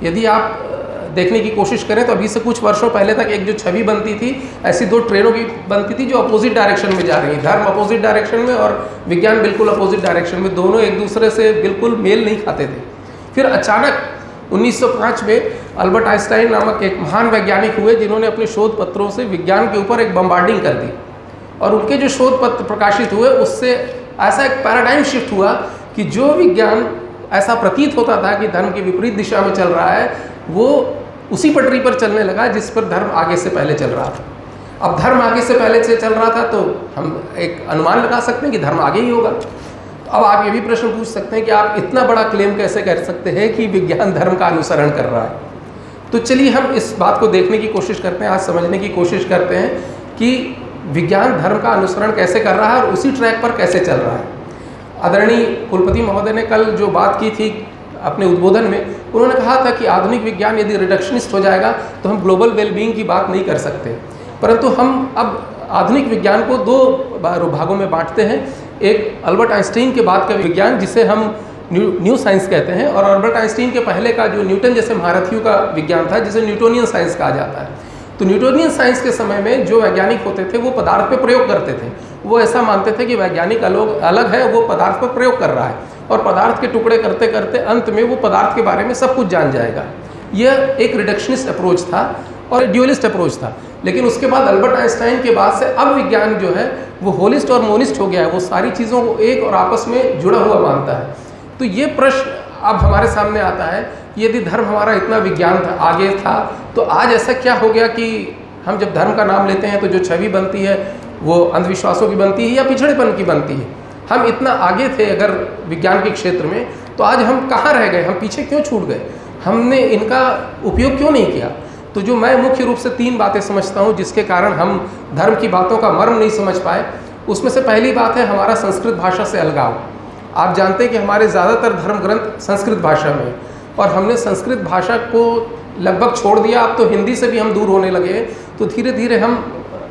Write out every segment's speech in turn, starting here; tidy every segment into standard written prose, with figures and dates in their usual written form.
यदि आप देखने की कोशिश करें तो अभी से कुछ वर्षों पहले तक एक जो छवि बनती थी, ऐसी दो ट्रेनों की बनती थी जो अपोजिट डायरेक्शन में जा रही है। धर्म अपोजिट डायरेक्शन में और विज्ञान बिल्कुल अपोजिट डायरेक्शन में, दोनों एक दूसरे से बिल्कुल मेल नहीं खाते थे। फिर अचानक 1905 में अल्बर्ट आइंस्टाइन नामक एक महान वैज्ञानिक हुए जिन्होंने अपने शोध पत्रों से विज्ञान के ऊपर एक बम्बार्डिंग कर दी, और उनके जो शोध पत्र प्रकाशित हुए उससे ऐसा एक पैराडाइम शिफ्ट हुआ कि जो विज्ञान ऐसा प्रतीत होता था कि धर्म की विपरीत दिशा में चल रहा है, वो उसी पटरी पर चलने लगा जिस पर धर्म आगे से पहले चल रहा था। अब धर्म आगे से पहले से चल रहा था तो हम एक अनुमान लगा सकते हैं कि धर्म आगे ही होगा। तो अब आप ये भी प्रश्न पूछ सकते हैं कि आप इतना बड़ा क्लेम कैसे कर सकते हैं कि विज्ञान धर्म का अनुसरण कर रहा है। तो चलिए हम इस बात को देखने की कोशिश करते हैं, आज समझने की कोशिश करते हैं कि विज्ञान धर्म का अनुसरण कैसे कर रहा है और उसी ट्रैक पर कैसे चल रहा है। आदरणीय कुलपति महोदय ने कल जो बात की थी अपने उद्बोधन में, उन्होंने कहा था कि आधुनिक विज्ञान यदि रिडक्शनिस्ट हो जाएगा तो हम ग्लोबल वेलबींग की बात नहीं कर सकते, परंतु हम अब आधुनिक विज्ञान को दो भागों में बांटते हैं। एक अल्बर्ट आइंस्टीन के बाद का विज्ञान जिसे हम न्यू साइंस कहते हैं, और अल्बर्ट आइंस्टीन के पहले का जो न्यूटन जैसे महारथियों का विज्ञान था जिसे न्यूटोनियन साइंस कहा जाता है। तो न्यूटोनियन साइंस के समय में जो वैज्ञानिक होते थे वो पदार्थ पर प्रयोग करते थे। वो ऐसा मानते थे कि वैज्ञानिक अलग है, वो पदार्थ पर प्रयोग कर रहा है और पदार्थ के टुकड़े करते करते अंत में वो पदार्थ के बारे में सब कुछ जान जाएगा। यह एक रिडक्शनिस्ट अप्रोच था और ड्यूअलिस्ट अप्रोच था। लेकिन उसके बाद अल्बर्ट आइंस्टाइन के बाद से अब विज्ञान जो है वो होलिस्ट और मोनिस्ट हो गया है, वो सारी चीज़ों को एक और आपस में जुड़ा हुआ मानता है। तो ये प्रश्न अब हमारे सामने आता है कि यदि धर्म हमारा इतना विज्ञान था, आगे था, तो आज ऐसा क्या हो गया कि हम जब धर्म का नाम लेते हैं तो जो छवि बनती है वो अंधविश्वासों की बनती है या पिछड़ेपन की बनती है। हम इतना आगे थे अगर विज्ञान के क्षेत्र में, तो आज हम कहाँ रह गए, हम पीछे क्यों छूट गए, हमने इनका उपयोग क्यों नहीं किया। तो जो मैं मुख्य रूप से 3 बातें समझता हूँ जिसके कारण हम धर्म की बातों का मर्म नहीं समझ पाए, उसमें से पहली बात है हमारा संस्कृत भाषा से अलगाव। आप जानते हैं कि हमारे ज़्यादातर धर्म ग्रंथ संस्कृत भाषा में, और हमने संस्कृत भाषा को लगभग छोड़ दिया। अब तो हिंदी से भी हम दूर होने लगे, तो धीरे धीरे हम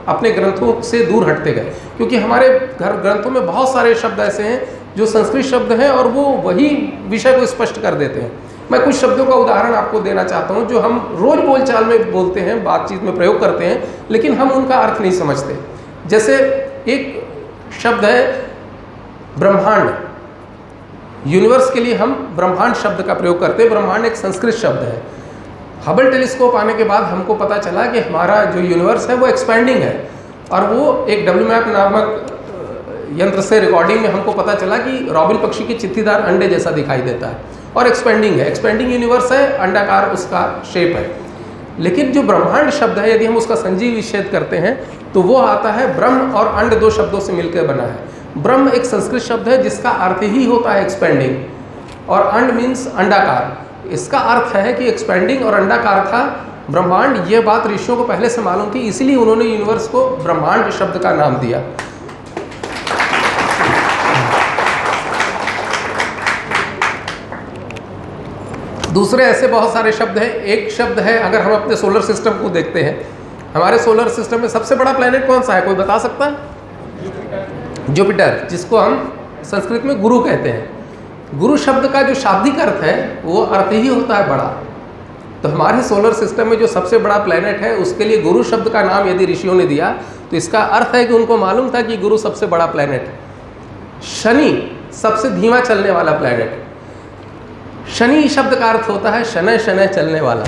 अपने ग्रंथों से दूर हटते गए, क्योंकि हमारे ग्रंथों में बहुत सारे शब्द ऐसे हैं जो संस्कृत शब्द हैं और वो वही विषय को स्पष्ट कर देते हैं। मैं कुछ शब्दों का उदाहरण आपको देना चाहता हूँ जो हम रोज़ बोलचाल में बोलते हैं, बातचीत में प्रयोग करते हैं, लेकिन हम उनका अर्थ नहीं समझते। जैसे एक शब्द है ब्रह्मांड, यूनिवर्स के लिए हम ब्रह्मांड शब्द का प्रयोग करते हैं। ब्रह्मांड एक संस्कृत शब्द है। हबल टेलीस्कोप आने के बाद हमको पता चला कि हमारा जो यूनिवर्स है वो एक्सपेंडिंग है, और वो एक WMAP नामक यंत्र से रिकॉर्डिंग में हमको पता चला कि रॉबिन पक्षी की चित्तीदार अंडे जैसा दिखाई देता है और एक्सपेंडिंग है, एक्सपेंडिंग यूनिवर्स है, अंडाकार उसका शेप है। लेकिन जो ब्रह्मांड शब्द है, यदि हम उसका संजीव विच्छेद करते हैं तो वो आता है ब्रह्म और अंड, 2 शब्दों से मिलकर बना है। ब्रह्म एक संस्कृत शब्द है जिसका अर्थ ही होता है एक्सपेंडिंग, और अंड मीन्स अंडाकार। इसका अर्थ है कि एक्सपेंडिंग और अंडाकार था ब्रह्मांड। ये बात ऋषियों को पहले से मालूम थी, इसीलिए उन्होंने यूनिवर्स को ब्रह्मांड शब्द का नाम दिया। दूसरे ऐसे बहुत सारे शब्द हैं। एक शब्द है, अगर हम अपने सोलर सिस्टम को देखते हैं, हमारे सोलर सिस्टम में सबसे बड़ा प्लैनेट कौन सा है, कोई बता सकता है? जुपिटर, जिसको हम संस्कृत में गुरु कहते हैं। गुरु शब्द का जो शाब्दिक अर्थ है वो अर्थ ही होता है बड़ा। तो हमारे सोलर सिस्टम में जो सबसे बड़ा प्लैनेट है उसके लिए गुरु शब्द का नाम यदि ऋषियों ने दिया तो इसका अर्थ है कि उनको मालूम था कि गुरु सबसे बड़ा प्लैनेट है। शनि सबसे धीमा चलने वाला प्लैनेट। शनि शब्द का अर्थ होता है शनय शनय चलने वाला।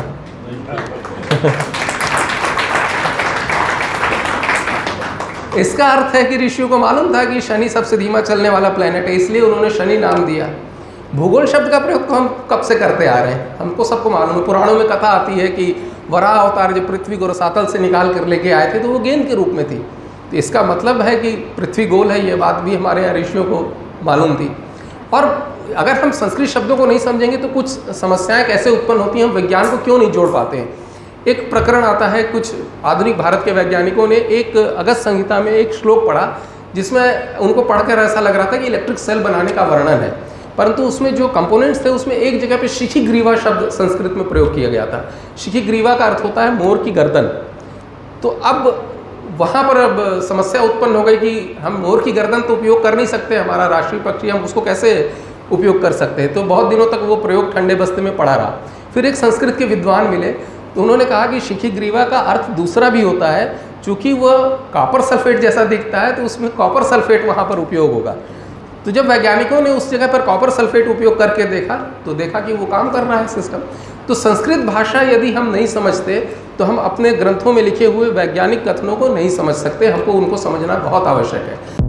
इसका अर्थ है कि ऋषियों को मालूम था कि शनि सबसे धीमा चलने वाला प्लैनेट है, इसलिए उन्होंने शनि नाम दिया। भूगोल शब्द का प्रयोग तो हम कब से करते आ रहे हैं, हमको सबको मालूम है। पुराणों में कथा आती है कि वराह अवतार जब पृथ्वी को रसातल से निकाल कर लेके आए थे तो वो गेंद के रूप में थी। तो इसका मतलब है कि पृथ्वी गोल है, ये बात भी हमारे यहाँ ऋषियों को मालूम थी। और अगर हम संस्कृत शब्दों को नहीं समझेंगे तो कुछ समस्याएं कैसे उत्पन्न होती हैं, हम विज्ञान को क्यों नहीं जोड़ पाते हैं। एक प्रकरण आता है, कुछ आधुनिक भारत के वैज्ञानिकों ने एक अगस्त संहिता में एक श्लोक पढ़ा जिसमें उनको पढ़कर ऐसा लग रहा था कि इलेक्ट्रिक सेल बनाने का वर्णन है, परंतु उसमें जो कंपोनेंट्स थे उसमें एक जगह पे शिखी ग्रीवा शब्द संस्कृत में प्रयोग किया गया था। शिखी ग्रीवा का अर्थ होता है मोर की गर्दन। तो अब वहाँ पर अब समस्या उत्पन्न हो गई कि हम मोर की गर्दन तो उपयोग कर नहीं सकते, हमारा राष्ट्रीय पक्षी, हम उसको कैसे उपयोग कर सकते हैं। तो बहुत दिनों तक वो प्रयोग ठंडे बस्ते में पड़ा रहा। फिर एक संस्कृत के विद्वान मिले, तो उन्होंने कहा कि शिखीग्रीवा का अर्थ दूसरा भी होता है, चूँकि वह कॉपर सल्फेट जैसा दिखता है तो उसमें कॉपर सल्फेट वहाँ पर उपयोग होगा। तो जब वैज्ञानिकों ने उस जगह पर कॉपर सल्फेट उपयोग करके देखा तो देखा कि वो काम कर रहा है सिस्टम। तो संस्कृत भाषा यदि हम नहीं समझते तो हम अपने ग्रंथों में लिखे हुए वैज्ञानिक कथनों को नहीं समझ सकते, हमको उनको समझना बहुत आवश्यक है।